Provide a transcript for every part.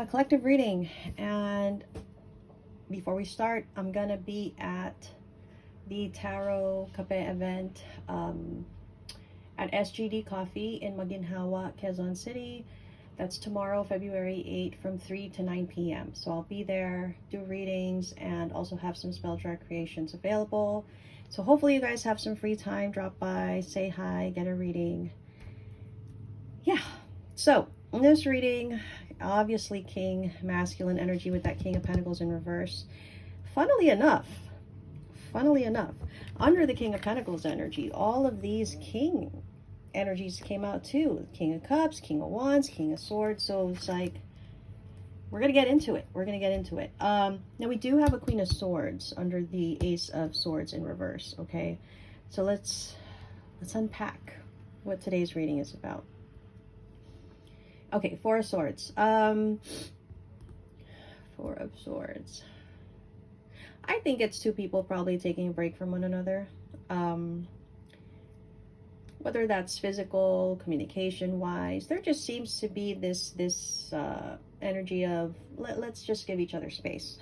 collective reading. And before we start, I'm gonna be at the Tarot Cafe event at SGD Coffee in Maginhawa, Quezon City. That's tomorrow, February 8th from 3 to 9 p.m. So I'll be there, do readings, and also have some spell jar creations available. So hopefully you guys have some free time. Drop by, say hi, get a reading. Yeah. So in this reading, obviously King, masculine energy with that King of Pentacles in reverse. Funnily enough, under the King of Pentacles energy, all of these King energies came out too. King of Cups, King of Wands, King of Swords. So it's like, we're going to get into it. Now we do have a Queen of Swords under the Ace of Swords in reverse. Okay. So let's unpack what today's reading is about. Okay. Four of Swords. Four of Swords. I think it's two people probably taking a break from one another. Whether that's physical, communication wise, there just seems to be this energy of let's just give each other space.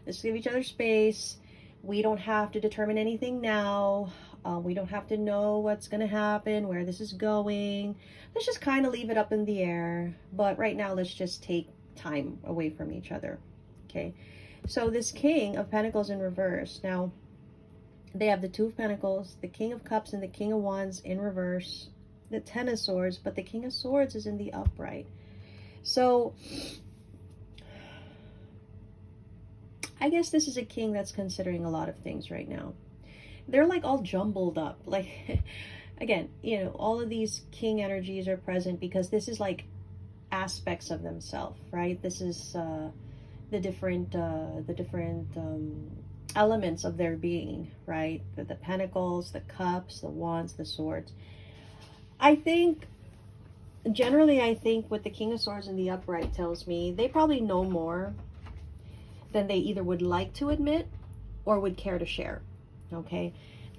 Let's give each other space. We don't have to determine anything now. We don't have to know what's going to happen, where this is going. Let's just kind of leave it up in the air. But right now, let's just take time away from each other. Okay. So this King of Pentacles in reverse. Now, they have the Two of Pentacles, the King of Cups, and the King of Wands in reverse. The Ten of Swords, but the King of Swords is in the upright. So, I guess this is a king that's considering a lot of things right now. They're like all jumbled up. Like, again, you know, all of these king energies are present because this is like aspects of themselves, right? This is the different elements of their being, right? The pentacles, the cups, the wands, the swords. I think what the King of Swords in the upright tells me, they probably know more than they either would like to admit or would care to share. Okay,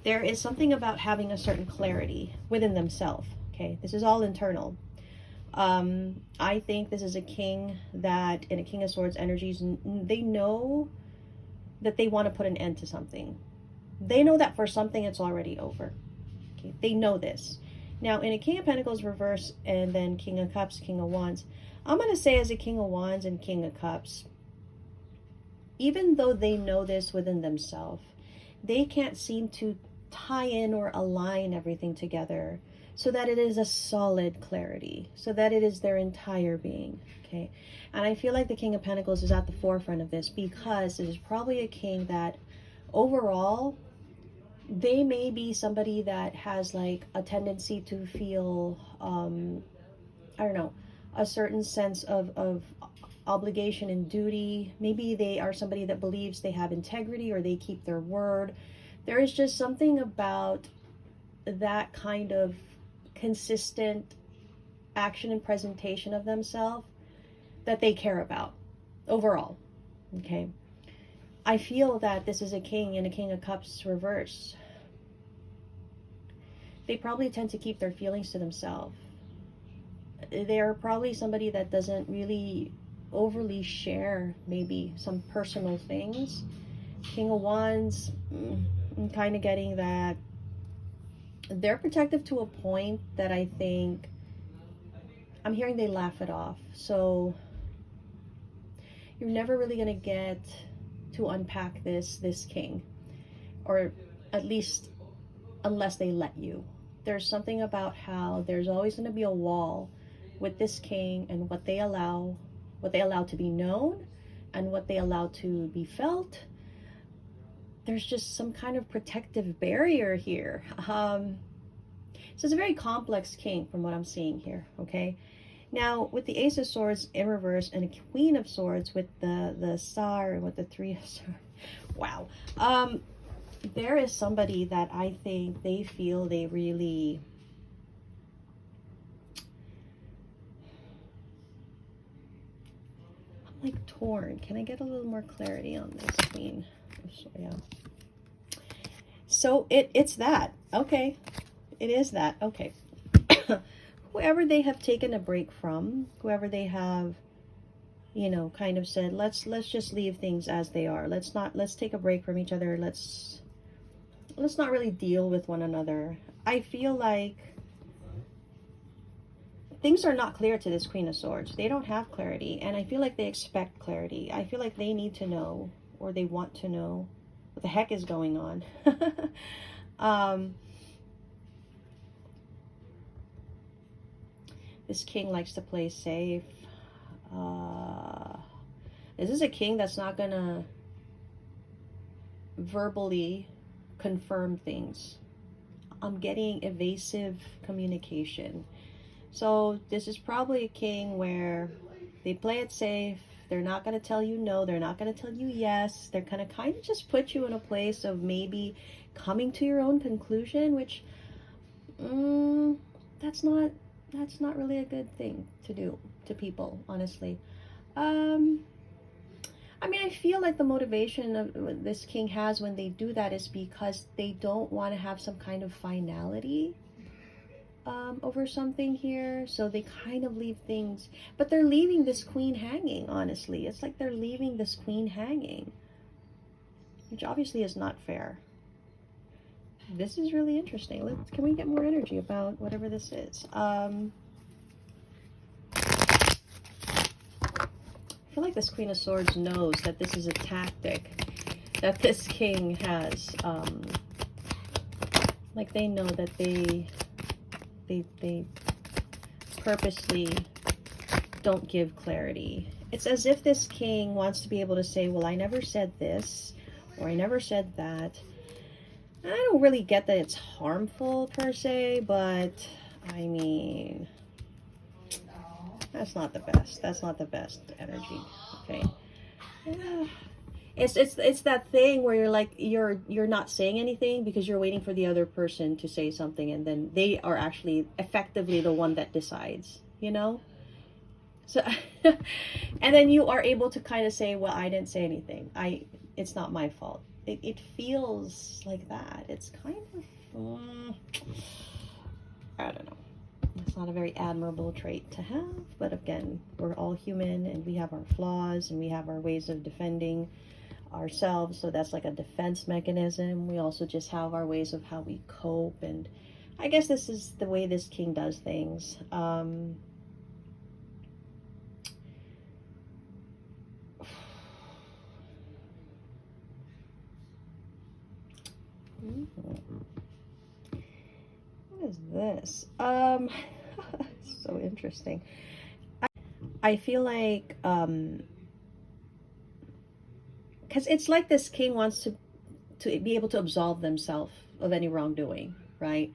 there is something about having a certain clarity within themselves. Okay, this is all internal. I think this is a king that, in a King of Swords energies, they know that they want to put an end to something. They know that for something it's already over. Okay, they know this. Now, in a King of Pentacles reverse and then King of Cups, King of Wands, I'm going to say as a King of Wands and King of Cups, even though they know this within themselves, they can't seem to tie in or align everything together so that it is a solid clarity, so that it is their entire being. Okay, and I feel like the King of Pentacles is at the forefront of this because it is probably a king that overall, they may be somebody that has like a tendency to feel, I don't know, a certain sense of obligation and duty. Maybe they are somebody that believes they have integrity or they keep their word. There is just something about that kind of consistent action and presentation of themselves that they care about overall. Okay, I feel that this is a king and a King of Cups reverse. They probably tend to keep their feelings to themselves. They are probably somebody that doesn't really overly share maybe some personal things. King of Wands, I'm kind of getting that they're protective to a point that I think I'm hearing they laugh it off. So you're never really going to get to unpack this king, or at least unless they let you. There's something about how there's always going to be a wall with this king and what they allow to be known and what they allow to be felt. There's just some kind of protective barrier here. So it's a very complex king from what I'm seeing here. Okay, now with the Ace of Swords in reverse and a Queen of Swords with the Star and with the Three of Swords. Wow. There is somebody that I think they feel they really like torn. Can I get a little more clarity on this Queen? Yeah. So it's that. Okay. It is that. Okay. Whoever they have taken a break from, whoever they have you know, kind of said, let's just leave things as they are. Let's take a break from each other. Let's not really deal with one another. I feel like things are not clear to this Queen of Swords. They don't have clarity, and I feel like they expect clarity. I feel like they need to know, or they want to know what the heck is going on. This king likes to play safe. This is a king that's not gonna verbally confirm things. I'm getting evasive communication. So this is probably a king where they play it safe. They're not going to tell you no. They're not going to tell you yes. They're going to kind of just put you in a place of maybe coming to your own conclusion, which that's not really a good thing to do to people, honestly. I mean, I feel like the motivation of this king has when they do that is because they don't want to have some kind of finality over something here. So they kind of leave things, but they're leaving this queen hanging, honestly. It's like they're leaving this queen hanging, which obviously is not fair. This is really interesting. Can we get more energy about whatever this is? I feel like this Queen of Swords knows that this is a tactic that this king has. Like they know that they purposely don't give clarity. It's as if this king wants to be able to say, well, I never said this, or I never said that. I don't really get that it's harmful per se, but I mean, that's not the best. That's not the best energy. Okay. Yeah. It's that thing where you're like you're not saying anything because you're waiting for the other person to say something, and then they are actually effectively the one that decides, you know? So and then you are able to kind of say, well, I didn't say anything. It's not my fault. It feels like that. It's kind of I don't know. It's not a very admirable trait to have, but again, we're all human and we have our flaws and we have our ways of defending ourselves, so that's like a defense mechanism. We also just have our ways of how we cope, and I guess this is the way this king does things. What is this? So interesting. I feel like because it's like this king wants to be able to absolve themselves of any wrongdoing, right?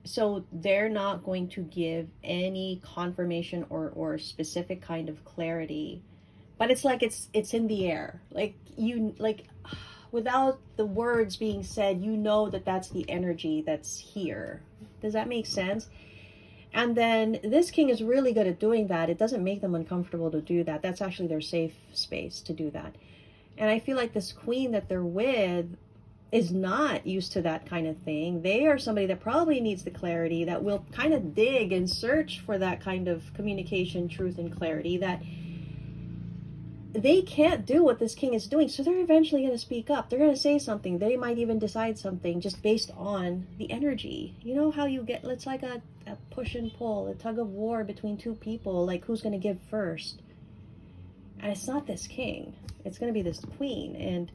So they're not going to give any confirmation or specific kind of clarity, but it's like it's in the air, like without the words being said, you know that that's the energy that's here. Does that make sense? And then this king is really good at doing that. It doesn't make them uncomfortable to do that. That's actually their safe space to do that. And I feel like this queen that they're with is not used to that kind of thing. They are somebody that probably needs the clarity, that will kind of dig and search for that kind of communication, truth, and clarity, that they can't do what this king is doing. So they're eventually going to speak up. They're going to say something. They might even decide something just based on the energy. You know how you get, it's like a push and pull, a tug of war between two people, like who's going to give first. And it's not this king. It's going to be this queen. And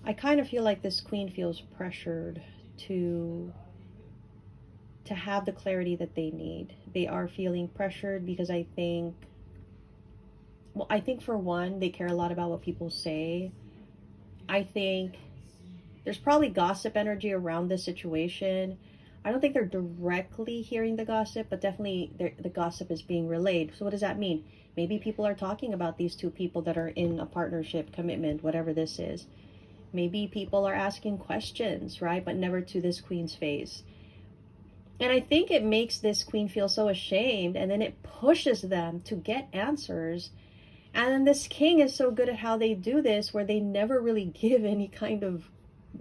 I kind of feel like this queen feels pressured to have the clarity that they need. They are feeling pressured because I think for one, they care a lot about what people say. I think there's probably gossip energy around this situation. I don't think they're directly hearing the gossip, but definitely the gossip is being relayed. So what does that mean? Maybe people are talking about these two people that are in a partnership, commitment, whatever this is. Maybe people are asking questions, right? But never to this queen's face. And I think it makes this queen feel so ashamed, and then it pushes them to get answers. And then this king is so good at how they do this, where they never really give any kind of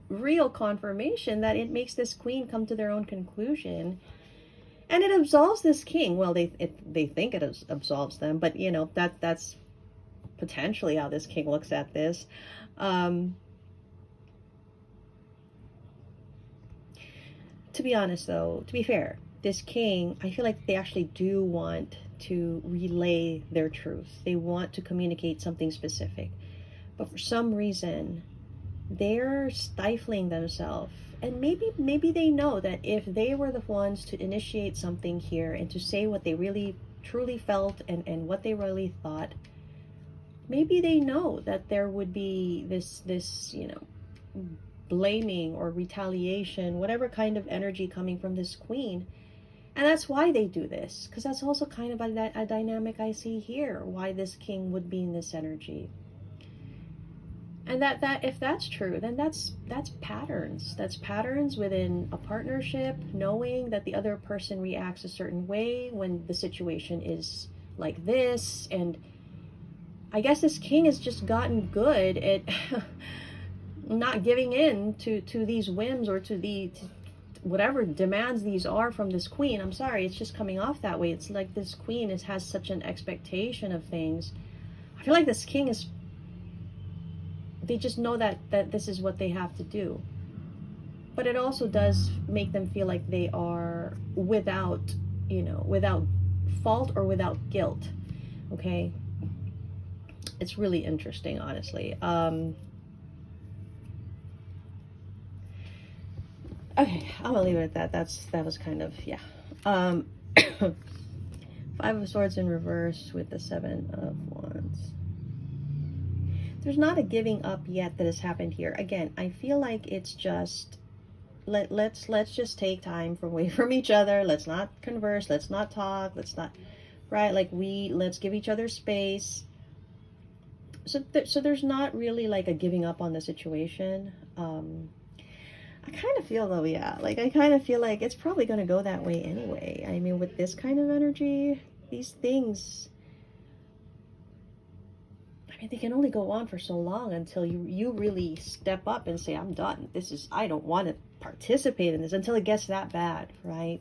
real confirmation, that it makes this queen come to their own conclusion. And it absolves this king. Well, they think it absolves them, but you know, that's potentially how this king looks at this. To be honest, though, to be fair, this king, I feel like they actually do want to relay their truth. They want to communicate something specific. But for some reason, they're stifling themselves. And maybe they know that if they were the ones to initiate something here and to say what they really truly felt and what they really thought, maybe they know that there would be this, you know, blaming or retaliation, whatever kind of energy coming from this queen. And that's why they do this, because that's also kind of a dynamic I see here, why this king would be in this energy. And that if that's true, then that's patterns. That's patterns within a partnership, knowing that the other person reacts a certain way when the situation is like this. And I guess this king has just gotten good at not giving in to these whims or to whatever demands these are from this queen. I'm sorry, it's just coming off that way. It's like this queen has such an expectation of things. I feel like this king is, they just know that this is what they have to do. But it also does make them feel like they are without, you know, without fault or without guilt. Okay? It's really interesting, honestly. Okay, I'm gonna leave it at that. That was kind of, yeah. Five of Swords in reverse with the Seven of Wands. There's not a giving up yet that has happened here. Again, I feel like it's just let's just take time away from each other. Let's not converse. Let's not talk. Let's not, right? Like let's give each other space. So there's not really like a giving up on the situation. I kind of feel though, yeah, like I kind of feel like it's probably going to go that way anyway. I mean, with this kind of energy, these things, I mean, they can only go on for so long until you really step up and say, I'm done. I don't want to participate in this, until it gets that bad, right?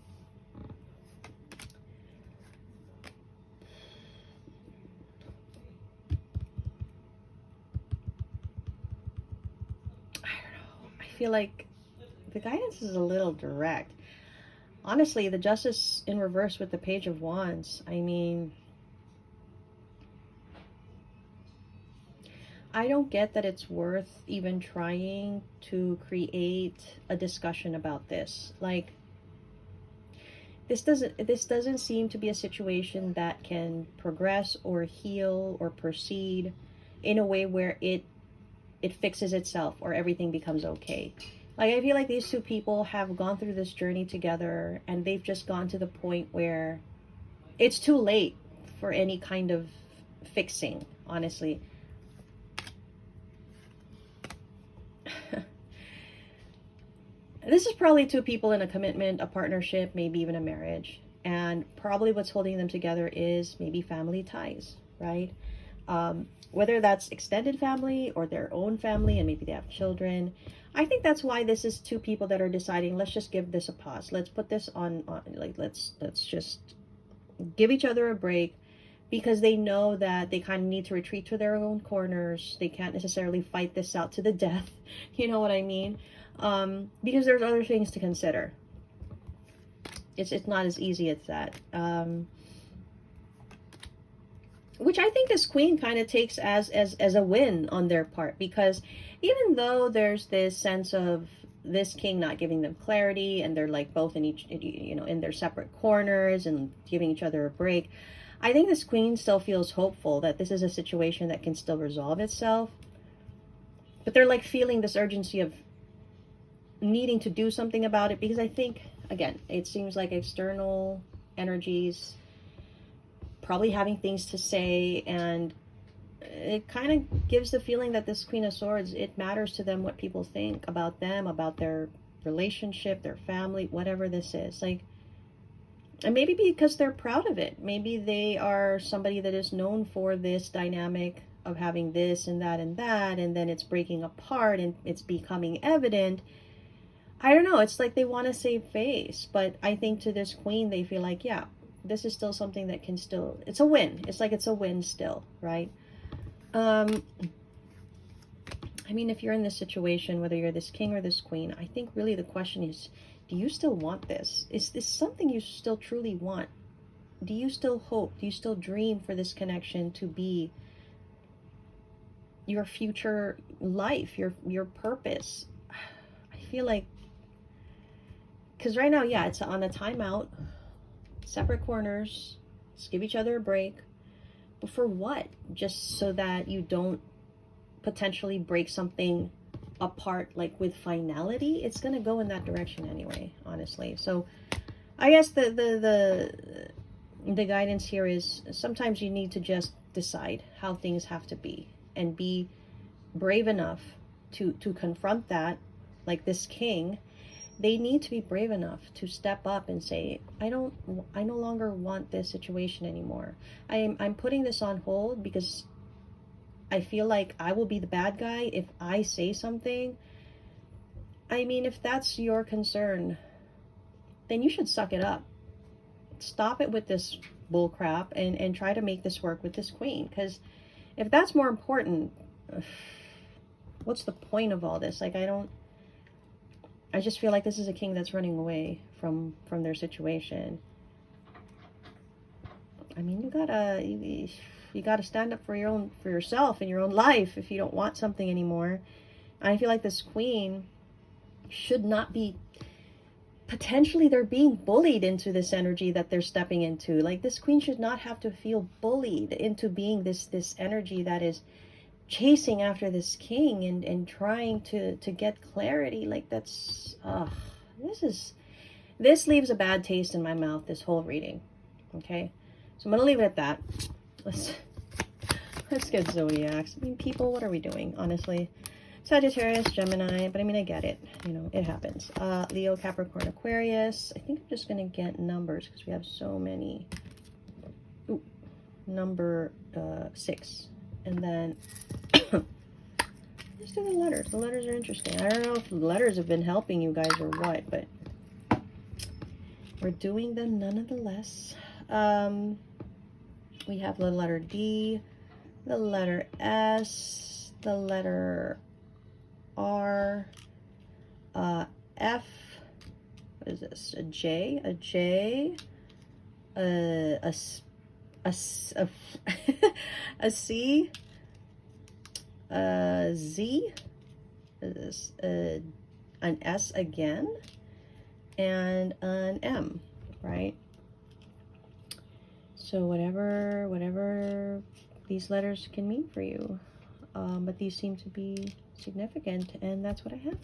I don't know. I feel like the guidance is a little direct. Honestly, the Justice in reverse with the Page of Wands, I mean, I don't get that it's worth even trying to create a discussion about this. Like, this doesn't seem to be a situation that can progress or heal or proceed in a way where it fixes itself or everything becomes okay. Like, I feel like these two people have gone through this journey together, and they've just gone to the point where it's too late for any kind of fixing, honestly. This is probably two people in a commitment, a partnership, maybe even a marriage. And probably what's holding them together is maybe family ties, right? Whether that's extended family or their own family, and maybe they have children. I think that's why this is two people that are deciding, let's just give this a pause. Let's put this on like, let's just give each other a break, because they know that they kind of need to retreat to their own corners. They can't necessarily fight this out to the death. You know what I mean? Because there's other things to consider. It's not as easy as that. Which I think this queen kind of takes as a win on their part, because even though there's this sense of this king not giving them clarity, and they're like both in each, you know, in their separate corners and giving each other a break, I think this queen still feels hopeful that this is a situation that can still resolve itself. But they're like feeling this urgency of needing to do something about it, because I think, again, it seems like external energies probably having things to say, and it kind of gives the feeling that this Queen of Swords, it matters to them what people think about them, about their relationship, their family, whatever this is. Like, And maybe because they're proud of it. Maybe they are somebody that is known for this dynamic of having this and that and that, and then it's breaking apart and it's becoming evident. I don't know. It's like they want to save face. But I think to this queen, they feel like, yeah, this is still something that can still, it's a win. It's like it's a win still, right? I mean, if you're in this situation, whether you're this king or this queen, I think really the question is, do you still want this? Is this something you still truly want? Do you still hope? Do you still dream for this connection to be your future life, your purpose? I feel like, because right now, yeah, it's on a timeout, separate corners, let's give each other a break. But for what? Just so that you don't potentially break something apart, like with finality. It's going to go in that direction anyway, honestly. So I guess the guidance here is sometimes you need to just decide how things have to be and be brave enough to confront that. Like this king, they need to be brave enough to step up and say, I no longer want this situation anymore. I'm putting this on hold because I feel like I will be the bad guy if I say something. I mean, if that's your concern, then you should suck it up. Stop it with this bull crap and try to make this work with this queen. Because if that's more important, what's the point of all this? Like, I just feel like this is a king that's running away from their situation. I mean, you gotta stand up for yourself and your own life if you don't want something anymore. I feel like this queen should not be, potentially they're being bullied into this energy that they're stepping into. Like this queen should not have to feel bullied into being this energy that is chasing after this king and trying to get clarity. Like that's this leaves a bad taste in my mouth, this whole reading. Okay, so I'm gonna leave it at that. Let's get zodiacs. I mean, people, what are we doing, honestly? Sagittarius, Gemini, but I mean, I get it, you know, it happens. Leo, Capricorn, Aquarius. I think I'm just gonna get numbers because we have so many. Ooh, number 6. And then let's do the letters. The letters are interesting. I don't know if the letters have been helping you guys or what, but we're doing them nonetheless. We have the letter D, the letter S, the letter R, F, what is this? A J, a C, Z, is this, an S again, and an M, right? So whatever these letters can mean for you, but these seem to be significant, and that's what I have.